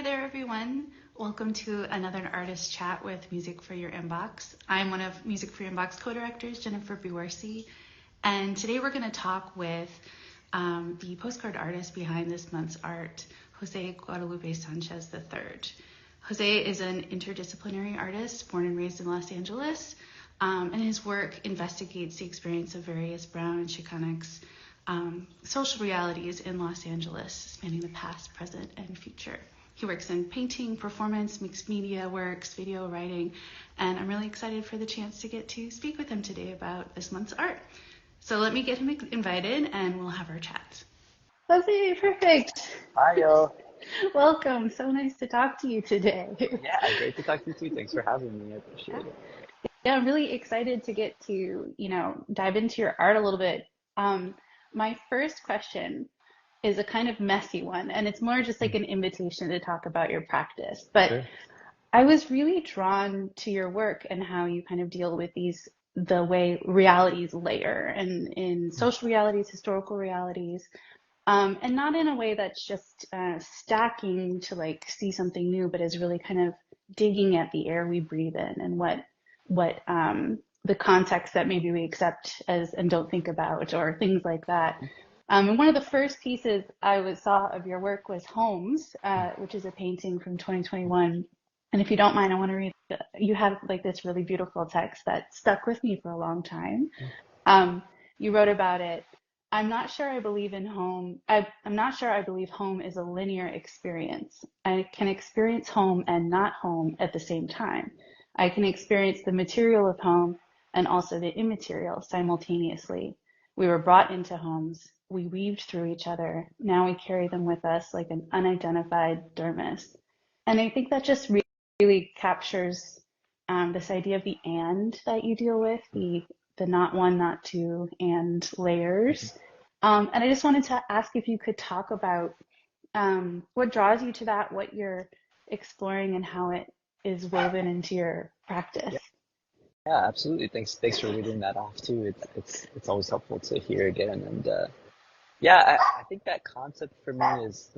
there, everyone. Welcome to another Artist Chat with Music for Your Inbox. I'm one of Music for Your Inbox co-directors, Jennifer Buarsi, and today we're going to talk with the postcard artist behind this month's art, José Guadalupe Sánchez III. José is an interdisciplinary artist born and raised in Los Angeles, and his work investigates the experience of various Brown and Chicanx social realities in Los Angeles, spanning the past, present, and future. He works in painting, performance, mixed media works, video writing, and I'm really excited for the chance to get to speak with him today about this month's art. So let me get him invited and we'll have our chat. Jose, perfect. Hi, yo. Welcome. So nice to talk to you today. Yeah, great to talk to you too. Thanks for having me. I appreciate it. Yeah, I'm really excited to get to, dive into your art a little bit. My first question is a kind of messy one, and it's more just like an invitation to talk about your practice. But Sure. I was really drawn to your work and how you kind of deal with the way realities layer, and in social realities, historical realities, and not in a way that's just stacking to like see something new, but is really kind of digging at the air we breathe in and what the context that maybe we accept as and don't think about, or things like that. And one of the first pieces I saw of your work was Homes, which is a painting from 2021. And if you don't mind, I want to read. You have like this really beautiful text that stuck with me for a long time. You wrote about it. I'm not sure I believe in home. I'm not sure I believe home is a linear experience. I can experience home and not home at the same time. I can experience the material of home and also the immaterial simultaneously. We were brought into homes. We weaved through each other. Now we carry them with us like an unidentified dermis. And I think that just really captures this idea of the and that you deal with, the not one, not two, and layers. And I just wanted to ask if you could talk about what draws you to that, what you're exploring, and how it is woven into your practice. Yeah, absolutely. Thanks for reading that off too. It's always helpful to hear again. And I think that concept for me is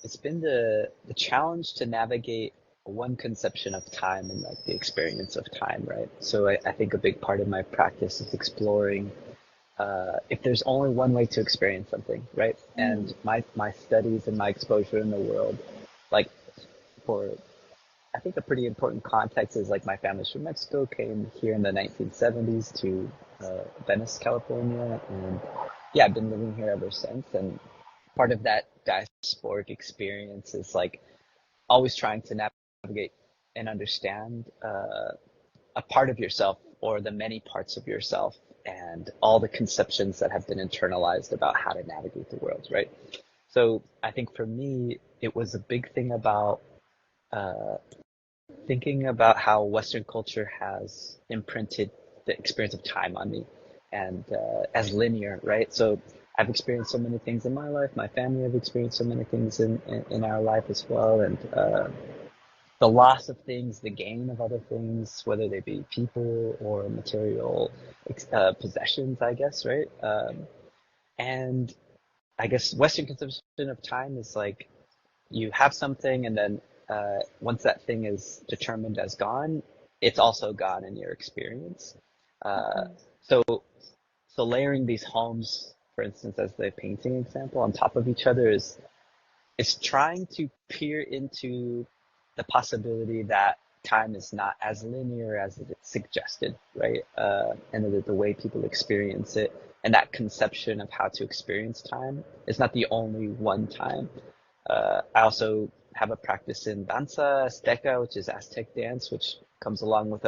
it's been the challenge to navigate one conception of time and like the experience of time, right? So I think a big part of my practice is exploring if there's only one way to experience something, right? And my studies and my exposure in the world, like for I think a pretty important context is like my family's from Mexico, came here in the 1970s to Venice, California, and yeah, I've been living here ever since. And part of that diasporic experience is like always trying to navigate and understand a part of yourself or the many parts of yourself and all the conceptions that have been internalized about how to navigate the world, right? So I think for me, it was a big thing about thinking about how Western culture has imprinted the experience of time on me and as linear, right? So I've experienced so many things in my life. My family have experienced so many things in our life as well. And the loss of things, the gain of other things, whether they be people or material possessions, I guess, right? And I guess Western conception of time is like you have something and then once that thing is determined as gone, it's also gone in your experience. So layering these homes, for instance, as the painting example, on top of each other is trying to peer into the possibility that time is not as linear as it's suggested, right? And that the way people experience it and that conception of how to experience time is not the only one time. I also have a practice in danza azteca, which is Aztec dance, which comes along with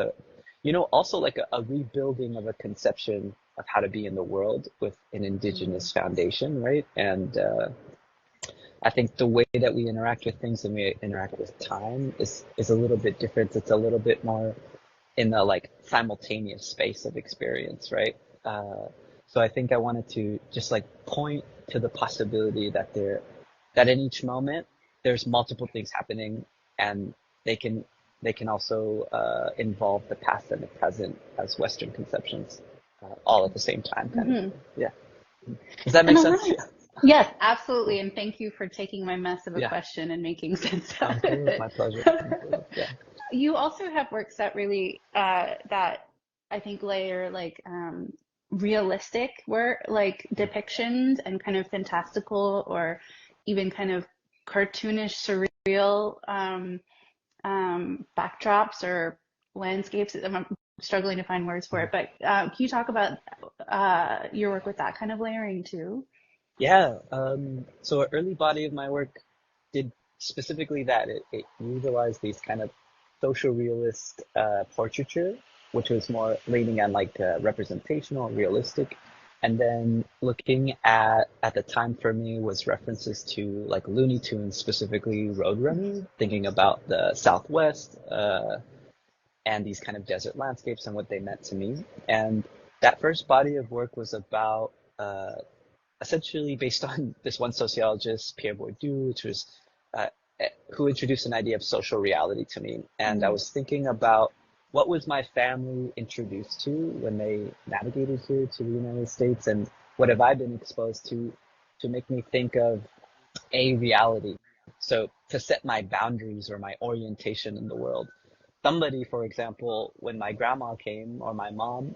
also like a rebuilding of a conception of how to be in the world with an indigenous foundation, right? And I think the way that we interact with things and we interact with time is a little bit different. It's a little bit more in the like simultaneous space of experience, right? So I think I wanted to just like point to the possibility that in each moment there's multiple things happening, and they can also involve the past and the present as Western conceptions all at the same time, kind of. Yeah. Does that make sense? Yes, absolutely. And thank you for taking my mess of a Yeah, question and making sense sounds out of good. it. My pleasure. My pleasure. Yeah. You also have works that really that I think layer like realistic work, like depictions and kind of fantastical or even kind of cartoonish, surreal backdrops or landscapes. I'm struggling to find words for it, but can you talk about your work with that kind of layering too? Yeah. So an early body of my work did specifically that. It utilized these kind of social realist portraiture, which was more leaning on like representational, realistic. And then looking at the time for me was references to like Looney Tunes, specifically Roadrunner, thinking about the Southwest and these kind of desert landscapes and what they meant to me. And that first body of work was about essentially based on this one sociologist, Pierre Bourdieu, which was uh, who introduced an idea of social reality to me. And I Mm, was thinking about what was my family introduced to when they navigated here to the United States, and what have I been exposed to make me think of a reality. So to set my boundaries or my orientation in the world. Somebody, for example, when my grandma came or my mom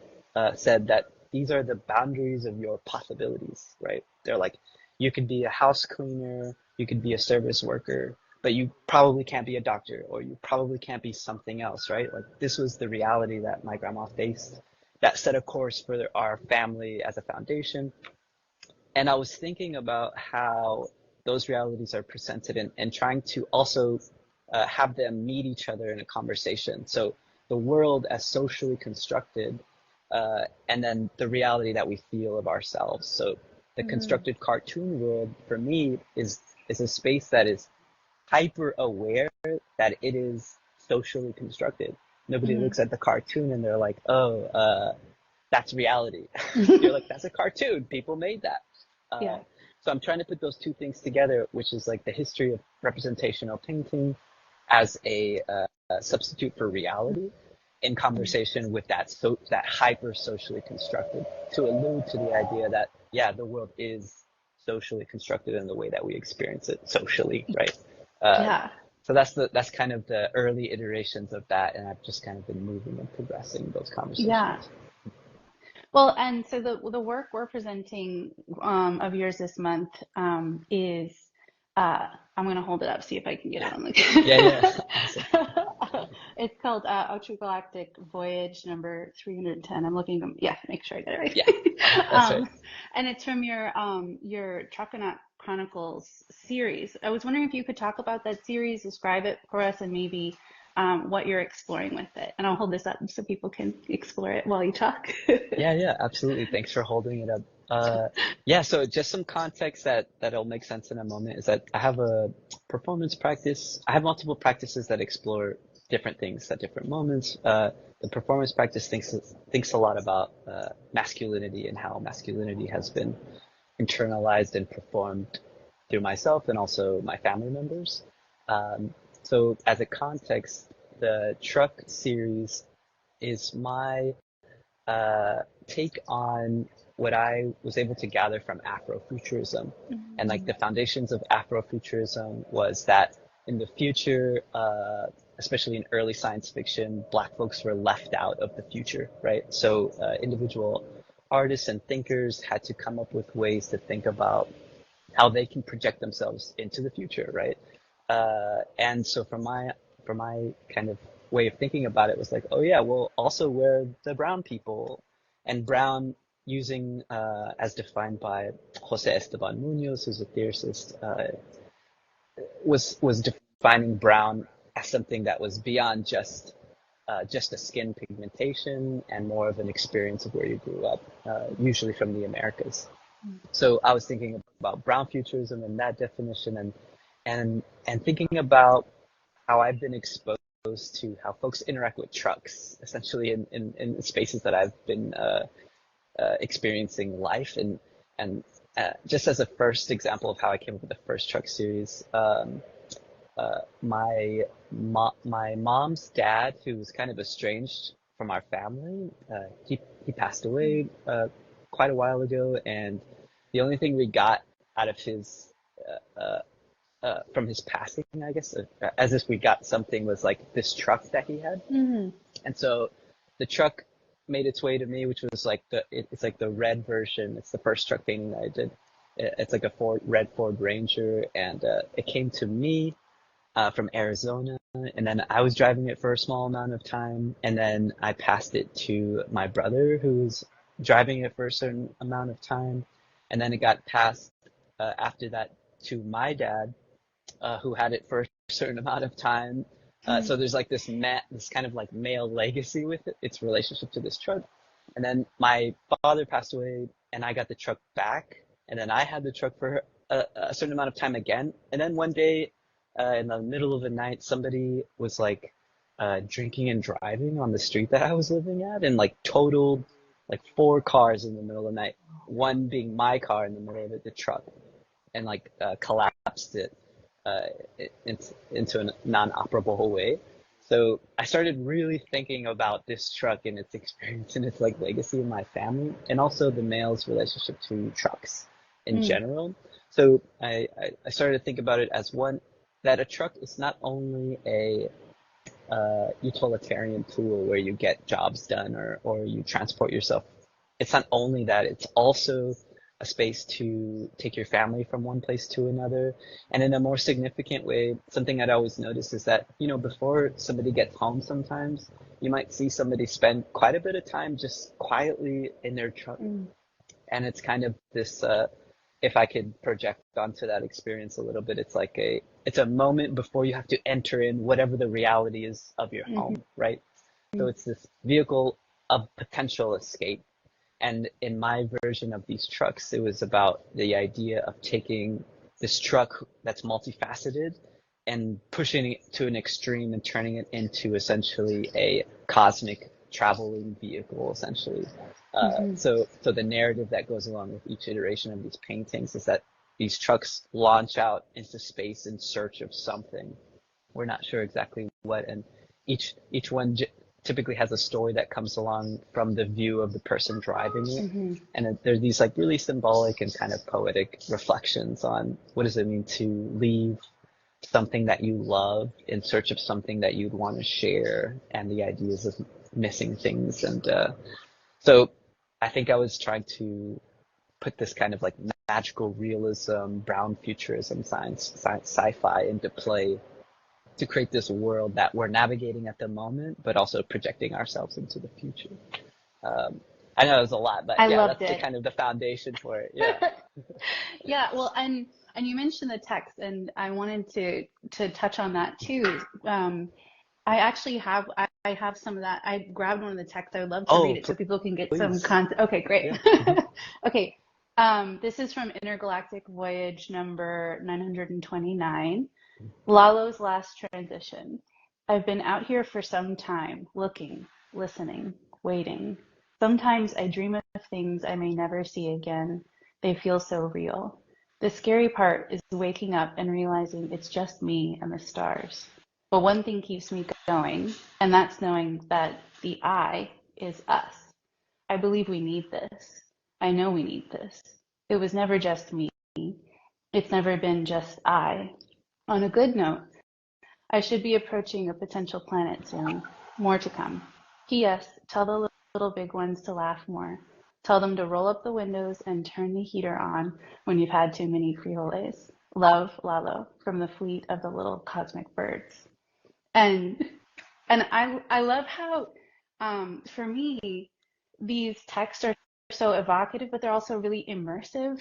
said that these are the boundaries of your possibilities, right? They're like, you could be a house cleaner, you could be a service worker, but you probably can't be a doctor, or you probably can't be something else, right? Like this was the reality that my grandma faced that set a course for our family as a foundation. And I was thinking about how those realities are presented, and trying to also have them meet each other in a conversation. So the world as socially constructed, and then the reality that we feel of ourselves. So the mm, constructed cartoon world for me is a space that is hyper aware that it is socially constructed. Nobody mm. looks at the cartoon and they're like, oh, that's reality. You're like, that's a cartoon. People made that. Uh, Yeah. so I'm trying to put those two things together, which is like the history of representational painting as a substitute for reality in Mm. conversation with that hyper socially constructed, to allude to the idea that yeah, the world is socially constructed in the way that we experience it socially, right? Uh, Yeah. so that's kind of the early iterations of that, and I've just kind of been moving and progressing those Yeah. conversations. Well, and so the work we're presenting of yours this month is uh, I'm going to hold it up, see if I can get it on Yeah, the. yeah, awesome. It's called Otragalactic Voyage number 310. I'm looking, yeah, make sure I get it Yeah, right. that's right. And it's from your TrocaNaut Chronicles series. I was wondering if you could talk about that series, describe it for us, and maybe what you're exploring with it. And I'll hold this up so people can explore it while you talk. Yeah, yeah, absolutely. Thanks for holding it up. Yeah, so just some context that'll make sense in a moment is that I have a performance practice. I have multiple practices that explore different things at different moments. The performance practice thinks a lot about masculinity and how masculinity has been internalized and performed through myself and also my family members. Um, so as a context, the truck series is my take on what I was able to gather from Afrofuturism. And like Mm, the foundations of Afrofuturism was that in the future, especially in early science fiction, Black folks were left out of the future, right? So individual artists and thinkers had to come up with ways to think about how they can project themselves into the future, right? And so for my kind of way of thinking about it was like, oh yeah, well also we're the brown people, and brown using as defined by Jose Esteban Munoz, who's a theorist, was defining brown as something that was beyond just a skin pigmentation and more of an experience of where you grew up, usually from the Americas. mm, So I was thinking about brown futurism and that definition, and thinking about how I've been exposed to how folks interact with trucks, essentially in spaces that I've been experiencing life. And just as a first example of how I came up with the first truck series, my mom's dad, who was kind of estranged from our family, he passed mm, away quite a while ago, and the only thing we got out of his from his passing, I guess, as if we got something was like this truck that he had. Mm-hmm. And so the truck made its way to me, which was like it's like the red version. It's the first truck painting that I did. It's like a red Ford Ranger, and it came to me from Arizona, and then I was driving it for a small amount of time, and then I passed it to my brother, who was driving it for a certain amount of time, and then it got passed after that to my dad, who had it for a certain amount of time. So there's like this kind of like male legacy with it, its relationship to this truck. And then my father passed away, and I got the truck back, and then I had the truck for a certain amount of time again. And then one day, in the middle of the night, somebody was like drinking and driving on the street that I was living at, and like totaled like 4 cars in the middle of the night. One being my car in the middle of it, the truck, and like collapsed it into a non-operable way. So I started really thinking about this truck and its experience and its like legacy in my family, and also the male's relationship to trucks in general. So I started to think about it as one, that a truck is not only a utilitarian tool where you get jobs done or you transport yourself. It's not only that, it's also a space to take your family from one place to another. And in a more significant way, something I'd always notice is that, before somebody gets home sometimes, you might see somebody spend quite a bit of time just quietly in their truck. And it's kind of this, if I could project onto that experience a little bit, it's a moment before you have to enter in whatever the reality is of your home, right? So it's this vehicle of potential escape. And in my version of these trucks, it was about the idea of taking this truck that's multifaceted and pushing it to an extreme and turning it into essentially a cosmic traveling vehicle, essentially. So the narrative that goes along with each iteration of these paintings is that these trucks launch out into space in search of something. We're not sure exactly what, and each one typically has a story that comes along from the view of the person driving it. And there's these like really symbolic and kind of poetic reflections on what does it mean to leave something that you love in search of something that you'd want to share, and the ideas of missing things. And so I think I was trying to put this kind of like magical realism, brown futurism, sci-fi into play to create this world that we're navigating at the moment, but also projecting ourselves into the future. I know it was a lot, but that's the kind of the foundation for it. Yeah. Yeah. Well, and you mentioned the text, and I wanted to touch on that too. I actually have some of that. I grabbed one of the texts. I would love to read it so people can get some content. Okay, great. Yeah. Okay. This is from Intergalactic Voyage number 929. Lalo's last transition. I've been out here for some time, looking, listening, waiting. Sometimes I dream of things I may never see again. They feel so real. The scary part is waking up and realizing it's just me and the stars. But one thing keeps me going, and that's knowing that the I is us. I believe we need this. I know we need this. It was never just me. It's never been just I. On a good note, I should be approaching a potential planet soon. More to come. P.S. Tell the little big ones to laugh more. Tell them to roll up the windows and turn the heater on when you've had too many frijoles. Love, Lalo, from the fleet of the little cosmic birds. And I love how, for me, these texts are so evocative, but they're also really immersive,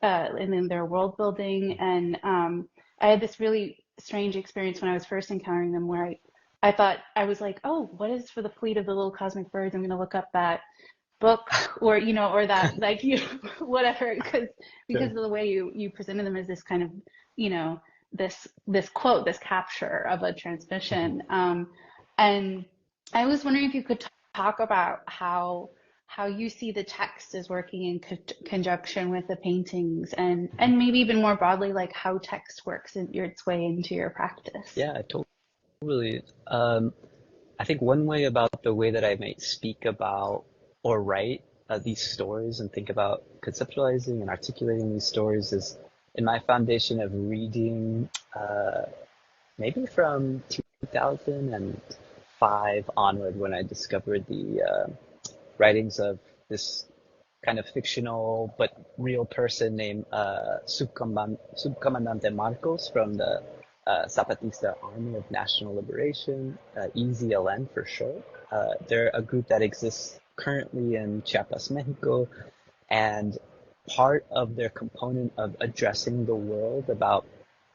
and then their world building. And I had this really strange experience when I was first encountering them, where I thought, I was like, oh, what is for the fleet of the little cosmic birds? I'm going to look up that book, or or that whatever, because of the way you presented them as this kind of this quote, this capture of a transmission. And I was wondering if you could talk about how you see the text as working in conjunction with the paintings, and maybe even more broadly, like how text works its way into your practice. Yeah, totally. I think one way about the way that I might speak about or write these stories and think about conceptualizing and articulating these stories is in my foundation of reading, maybe from 2005 onward, when I discovered the writings of this kind of fictional but real person named Subcomandante Marcos from the Zapatista Army of National Liberation, EZLN for short. They're a group that exists currently in Chiapas, Mexico, and part of their component of addressing the world about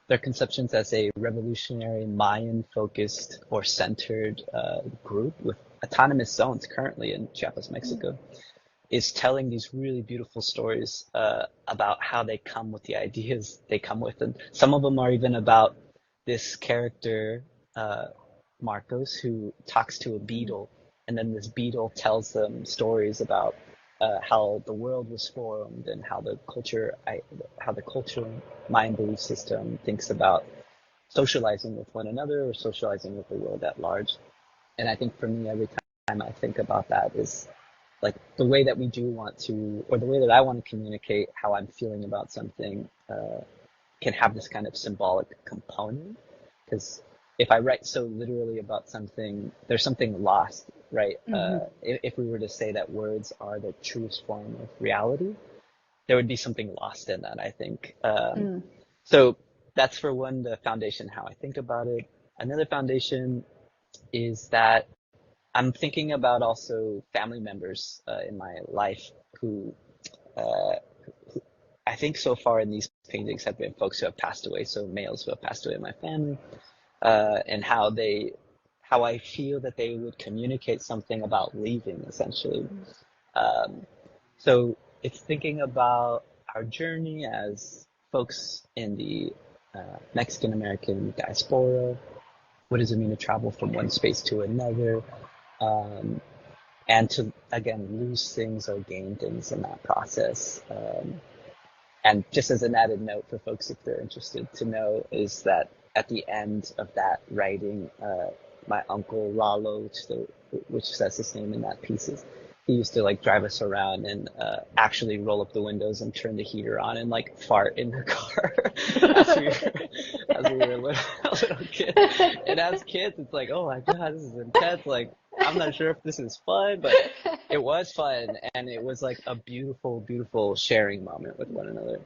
their conceptions as a revolutionary Mayan-focused or centered group with autonomous zones currently in Chiapas, Mexico, is telling these really beautiful stories about how they come with the ideas they come with. And some of them are even about this character, Marcos, who talks to a beetle, and then this beetle tells them stories about how the world was formed and how the culture Mayan belief system thinks about socializing with one another or socializing with the world at large. And I think for me, every time I think about that is like the way that we do want to, or the way that I want to communicate how I'm feeling about something can have this kind of symbolic component. Because if I write so literally about something, there's something lost, right? If we were to say that words are the truest form of reality, there would be something lost in that, I think. So that's for one, the foundation, how I think about it. Another foundation is that I'm thinking about also family members in my life who I think so far in these paintings have been folks who have passed away, so males who have passed away in my family, and how I feel that they would communicate something about leaving, essentially. So it's thinking about our journey as folks in the Mexican-American diaspora. What does it mean to travel from one space to another? And to, again, lose things or gain things in that process. And just as an added note for folks, if they're interested to know, is that at the end of that writing, my uncle Lalo, which says his name in that piece, he used to like drive us around and actually roll up the windows and turn the heater on and like fart in the car as we were a little kid. And as kids, it's like, oh my God, this is intense. Like, I'm not sure if this is fun, but it was fun. And it was like a beautiful, beautiful sharing moment with one another.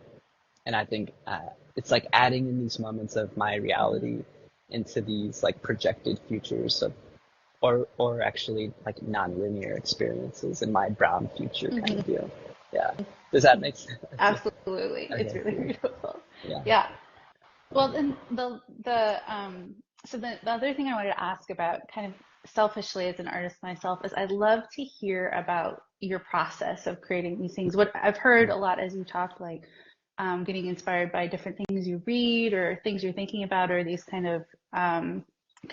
And I think it's like adding in these moments of my reality into these like projected futures of, or actually like non-linear experiences in my brown future kind of deal. Yeah. Does that make sense? Absolutely. Okay. It's really beautiful. Yeah. Yeah. Well, then so the other thing I wanted to ask about, kind of selfishly as an artist myself, is I'd love to hear about your process of creating these things. What I've heard a lot as you talk, like getting inspired by different things you read or things you're thinking about, or these kind of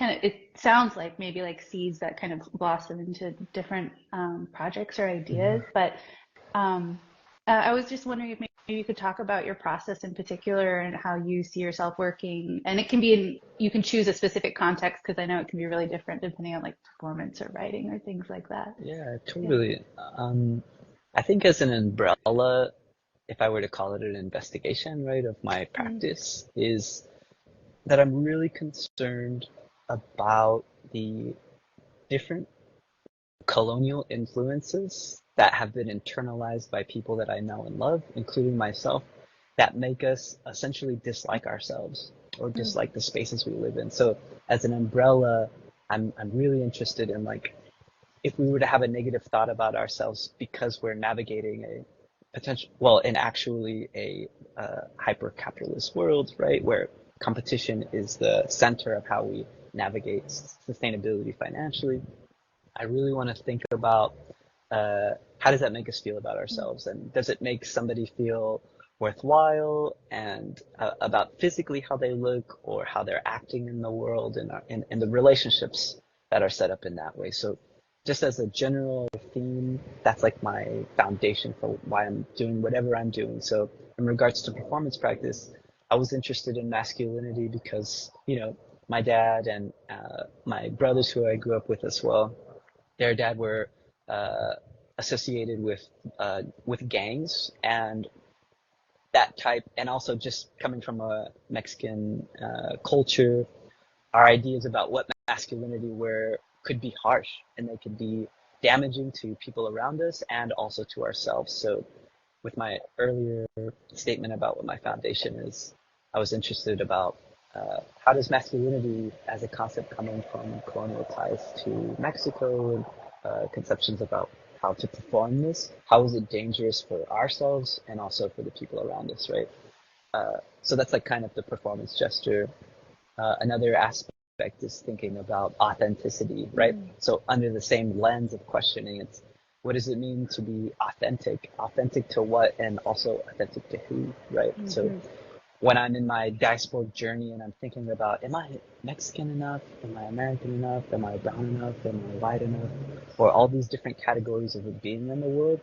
it sounds like maybe like seeds that kind of blossom into different projects or ideas. But I was just wondering if maybe you could talk about your process in particular and how you see yourself working. And it can be you can choose a specific context, because I know it can be really different depending on like performance or writing or things like that. Yeah, totally. I think as an umbrella, if I were to call it an investigation, right, of my practice, is that I'm really concerned about the different colonial influences that have been internalized by people that I know and love, including myself, that make us essentially dislike ourselves or dislike the spaces we live in. So as an umbrella, I'm really interested in like, if we were to have a negative thought about ourselves because we're navigating a potential, well, in actually a hyper-capitalist world, right, where competition is the center of how we navigate sustainability financially, I really want to think about how does that make us feel about ourselves, and does it make somebody feel worthwhile, and about physically how they look or how they're acting in the world, and in the relationships that are set up in that way. So just as a general theme, that's like my foundation for why I'm doing whatever I'm doing. So in regards to performance practice, I was interested in masculinity because, you know, my dad and my brothers who I grew up with as well, their dad were associated with gangs and that type, and also just coming from a Mexican culture, our ideas about what masculinity were could be harsh and they could be damaging to people around us and also to ourselves. So with my earlier statement about what my foundation is, I was interested about how does masculinity as a concept coming from colonial ties to Mexico and conceptions about how to perform this, how is it dangerous for ourselves and also for the people around us, right? So that's like kind of the performance gesture. Another aspect is thinking about authenticity, right? So under the same lens of questioning, it's what does it mean to be authentic? Authentic to what and also authentic to who, right? So when I'm in my diasporic journey and I'm thinking about, am I Mexican enough? Am I American enough? Am I brown enough? Am I white enough? Or all these different categories of being in the world,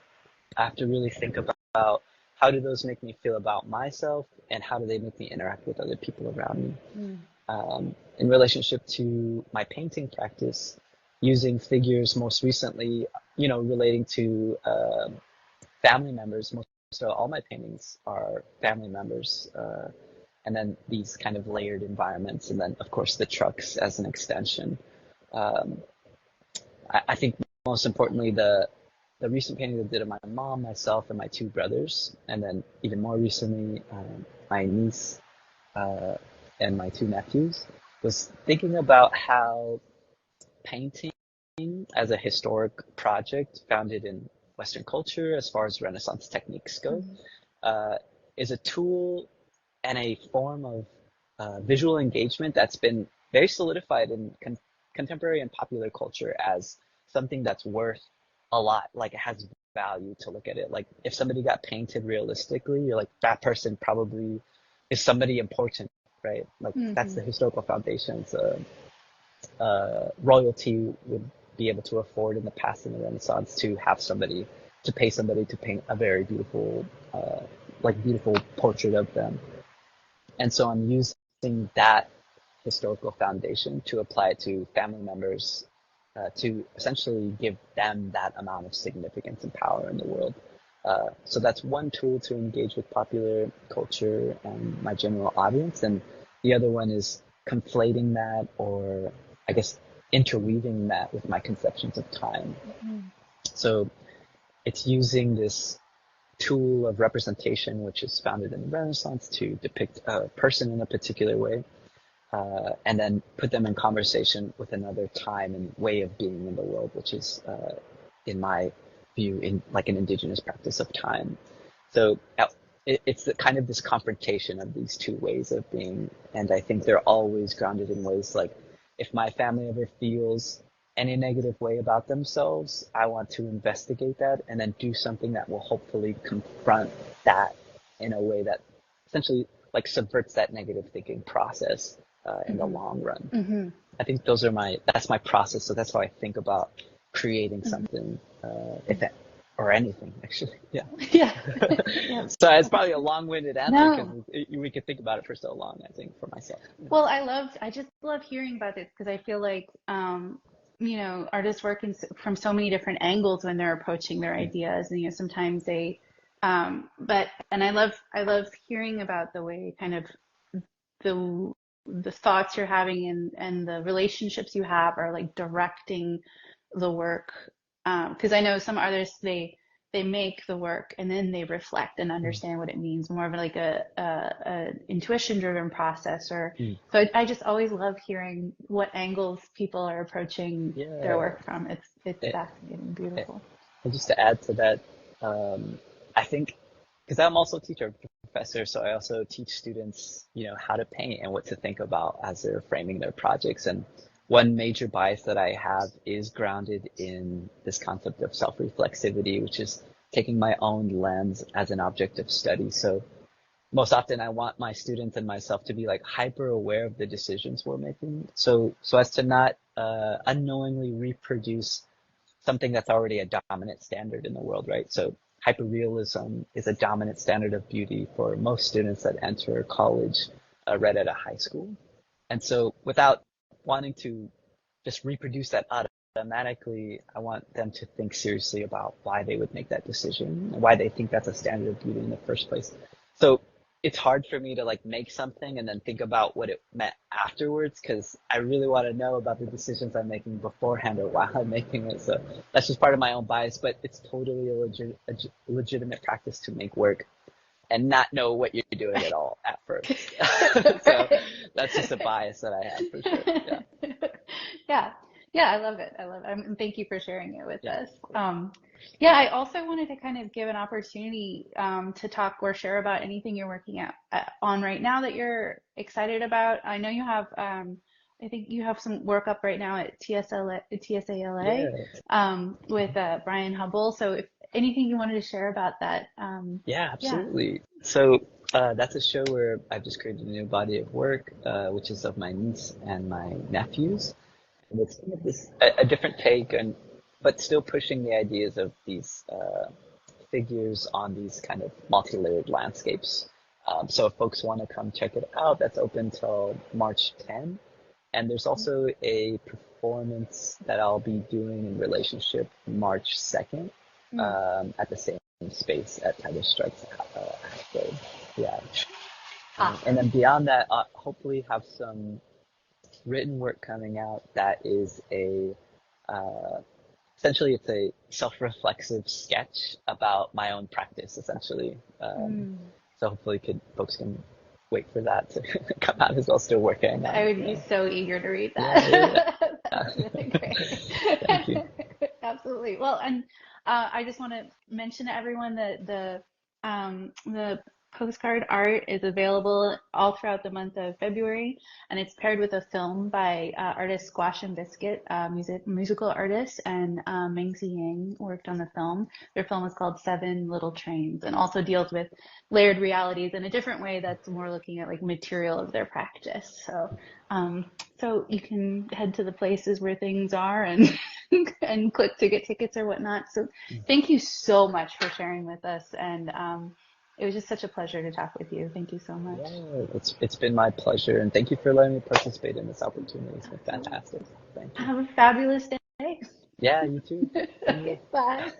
I have to really think about how do those make me feel about myself and how do they make me interact with other people around me. In relationship to my painting practice, using figures most recently, relating to family members. So all my paintings are family members, and then these kind of layered environments, and then of course the trucks as an extension. I think most importantly, the recent painting that I did of my mom, myself, and my two brothers, and then even more recently, my niece and my two nephews, was thinking about how painting as a historic project founded in Western culture, as far as Renaissance techniques go, is a tool and a form of visual engagement that's been very solidified in contemporary and popular culture as something that's worth a lot. Like it has value to look at it. Like if somebody got painted realistically, you're like, that person probably is somebody important, right? Like that's the historical foundation. So royalty would be able to afford in the past in the Renaissance to have somebody, to pay somebody to paint a very beautiful, beautiful portrait of them. And so I'm using that historical foundation to apply it to family members, to essentially give them that amount of significance and power in the world. So that's one tool to engage with popular culture and my general audience. And the other one is conflating that, or I guess interweaving that with my conceptions of time. So it's using this tool of representation, which is founded in the Renaissance, to depict a person in a particular way, and then put them in conversation with another time and way of being in the world, which is, in my view, in like an indigenous practice of time. So it's kind of this confrontation of these two ways of being, and I think they're always grounded in ways like, if my family ever feels any negative way about themselves, I want to investigate that and then do something that will hopefully confront that in a way that essentially like subverts that negative thinking process in the long run. I think that's my process. So that's how I think about creating something, or anything actually. Yeah. Yeah. So it's probably a long-winded answer because we could think about it for so long, I think, for myself. Well, I just love hearing about this because I feel like, artists work from so many different angles when they're approaching their ideas, and sometimes they, and I love hearing about the way kind of the thoughts you're having and the relationships you have are like directing the work, because I know some artists they make the work and then they reflect and understand what it means, more of like a intuition driven process. Or so I just always love hearing what angles people are approaching their work from. It's fascinating, beautiful. And just to add to that, I think because I'm also a teacher, professor, so I also teach students, how to paint and what to think about as they're framing their projects. And one major bias that I have is grounded in this concept of self-reflexivity, which is taking my own lens as an object of study. So most often I want my students and myself to be like hyper aware of the decisions we're making. So as to not unknowingly reproduce something that's already a dominant standard in the world, right? So hyperrealism is a dominant standard of beauty for most students that enter college right out of high school. And so without wanting to just reproduce that out automatically I want them to think seriously about why they would make that decision, why they think that's a standard of beauty in the first place. So it's hard for me to like make something and then think about what it meant afterwards because I really want to know about the decisions I'm making beforehand or while I'm making it. So that's just part of my own bias, but it's totally a legitimate practice to make work and not know what you're doing at all at first. So that's just a bias that I have for sure. Yeah. Yeah. Yeah, I love it. I love it. And thank you for sharing it with Yeah. us. Yeah, I also wanted to kind of give an opportunity to talk or share about anything you're working on right now that you're excited about. I know you have, I think you have some work up right now at TSALA Yeah. with Brian Hubble. So if anything you wanted to share about that, Yeah, yeah. absolutely. So that's a show where I've just created a new body of work, which is of my niece and my nephews. And it's kind of this a different take, and but still pushing the ideas of these figures on these kind of multi-layered landscapes. So if folks want to come check it out, that's open till March 10. And there's also a performance that I'll be doing in relationship March 2nd Mm. at the same space at Tiger Strikes. So, yeah. And then Awesome. beyond that, hopefully have some written work coming out that is uh, essentially it's a self-reflexive sketch about my own practice, essentially. Mm. So hopefully folks can wait for that to come out as well. Still working on I it. would be Yeah. so eager to read Yeah, yeah, that. That's yeah. really great. Thank you. Absolutely. Well, and I just want to mention to everyone that the postcard art is available all throughout the month of February, and it's paired with a film by artist Squash and Biscuit, musical artist, and Mengzi Yang worked on the film. Their film is called Seven Little Trains, and also deals with layered realities in a different way that's more looking at like material of their practice. Um, so you can head to the places where things are and and click to get tickets or whatnot. So thank you so much for sharing with us, and it was just such a pleasure to talk with you. Thank you so much. Yeah, it's been my pleasure, and thank you for letting me participate in this opportunity. It's been Absolutely. fantastic. Thank you. Have a fabulous day. Yeah, you too. See you. Okay, bye.